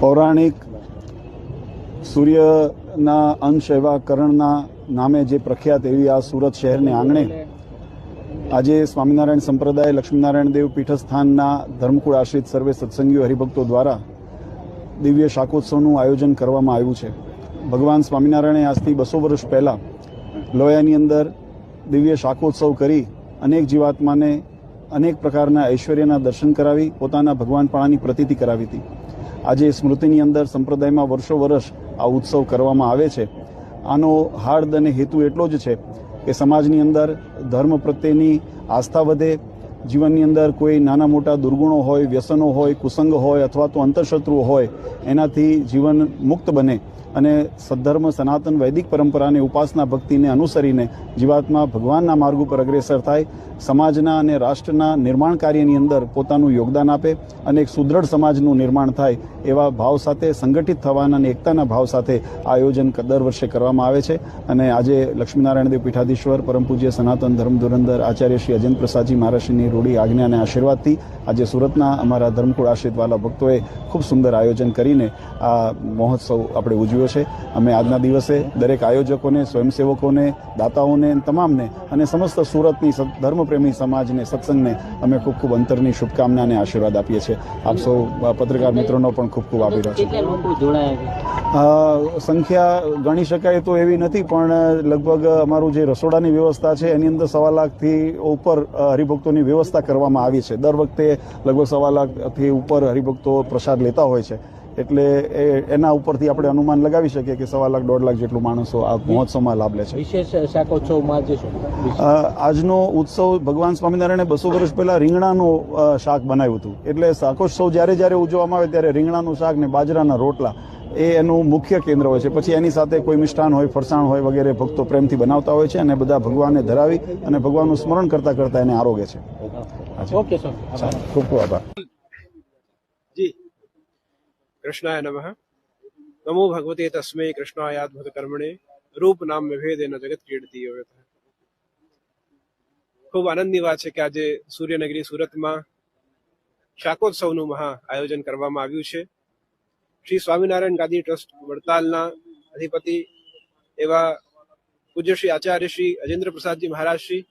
પૌરાણિક સૂર્યના અંશ એવા કરણના નામે જે પ્રખ્યાત એવી આ સુરત શહેરને આંગણે આજે સ્વામિનારાયણ સંપ્રદાય લક્ષ્મીનારાયણ દેવ પીઠસ્થાનના ધર્મકુળ આશ્રિત સર્વે સત્સંગીઓ હરિભક્તો દ્વારા દિવ્ય શાકોત્સવનું આયોજન કરવામાં આવ્યું છે. ભગવાન સ્વામિનારાયણે આજથી 200 વર્ષ પહેલાં લોયાની અંદર દિવ્ય શાકોત્સવ કરી અનેક જીવાત્માને અનેક પ્રકારના ઐશ્વર્યના દર્શન કરાવી પોતાના ભગવાનપણાની પ્રતીતિ કરાવી હતી. આજે સ્મૃતિની અંદર સંપ્રદાયમાં વર્ષો વર્ષ આ ઉત્સવ કરવામાં આવે છે. આનો હાર્દ અને હેતુ એટલો જ છે કે સમાજની અંદર ધર્મ પ્રત્યેની આસ્થા વધે, જીવનની અંદર કોઈ નાના મોટા દુર્ગુણો હોય, વ્યસનો હોય, કુસંગ હોય અથવા તો અંતરશત્રુઓ હોય એનાથી જીવન મુક્ત બને અને સદ્ધર્મ સનાતન વૈદિક પરંપરાને ઉપાસના ભક્તિને અનુસરીને જીવાત્મા ભગવાનના માર્ગ ઉપર અગ્રેસર થાય, સમાજના અને રાષ્ટ્રના નિર્માણ કાર્યની અંદર પોતાનું યોગદાન આપે અને એક સુદૃઢ સમાજનું નિર્માણ થાય એવા ભાવ સાથે સંગઠિત થવાના અને એકતાના ભાવ સાથે આયોજન દર વર્ષે કરવામાં આવે છે. અને આજે લક્ષ્મીનારાયણ દેવ પીઠાધીશ્વર પરમ પૂજ્ય સનાતન ધર્મ ધુરંધર આચાર્ય શ્રી અજેન્દ્ર પ્રસાદજી મહારાજશ્રીની રૂઢી આજ્ઞા અને આશીર્વાદથી આજે સુરતના અમારા ધર્મકુળ આશ્રિતવાલા ભક્તોએ ખૂબ સુંદર આયોજન કરીને આ મહોત્સવ આપણે ઉજવ્યો છે. અમે આજના દિવસે દરેક આયોજકોને, સ્વયંસેવકોને, દાતાઓને, તમામને અને સમસ્ત સુરતની ધર્મપ્રેમી સમાજને, સત્સંગને અમે ખૂબ ખૂબ અંતરની શુભકામના અને આશીર્વાદ આપીએ છીએ. આપ સૌ પત્રકાર મિત્રોનો પણ ખૂબ ખૂબ આભાર છે. સંખ્યા ગણી શકાય તો એવી નથી, પણ લગભગ અમારું જે રસોડાની વ્યવસ્થા છે એની અંદર 1.25 લાખથી ઉપર હરિભક્તોની વ્યવસ્થા કરવામાં આવી છે. દર વખતે લગભગ 1.25 લાખથી ઉપર હરિભક્તો પ્રસાદ લેતા હોય છે. એટલે એના ઉપરથી આપણે અનુમાન લગાવી શકીએ કે 1.25 લાખ 1.5 લાખ જેટલું માણસો આ મહોત્સવમાં લાભ લે છે. વિશેષ શાકોત્સવમાં આજનો ઉત્સવ ભગવાન સ્વામિનારાયણે 200 વર્ષ પહેલા રીંગણાનું શાક બનાવ્યું હતું. એટલે શાકોત્સવ જ્યારે જ્યારે ઉજવવામાં આવે ત્યારે રીંગણાનું શાક ને બાજરાના રોટલા એ એનું મુખ્ય કેન્દ્ર હોય છે. પછી એની સાથે કોઈ મિષ્ટાન હોય, ફરસાણ હોય વગેરે ભક્તો પ્રેમથી બનાવતા હોય છે અને બધા ભગવાનને ધરાવી અને ભગવાનનું સ્મરણ કરતા કરતા એને આરોગે છે. ઓકે સર, ખૂબ ખૂબ આભાર. જી कृष्णाय नमः. नमो भगवते तस्मै कृष्णायाद्भुत कर्मणे रूप नाम भेदेन जगत कीर्ति योगत. ખૂબ આનંદની વાત છે કે આજે સૂર્યનગરી સુરતમાં શાકોત્સવનું મહા આયોજન કરવામાં આવ્યું છે. શ્રી સ્વામિનારાયણ ગાદી ટ્રસ્ટ વડતાલના અધિપતિ એવા પૂજ્ય શ્રી આચાર્ય શ્રી અજેન્દ્ર પ્રસાદજી મહારાજ શ્રી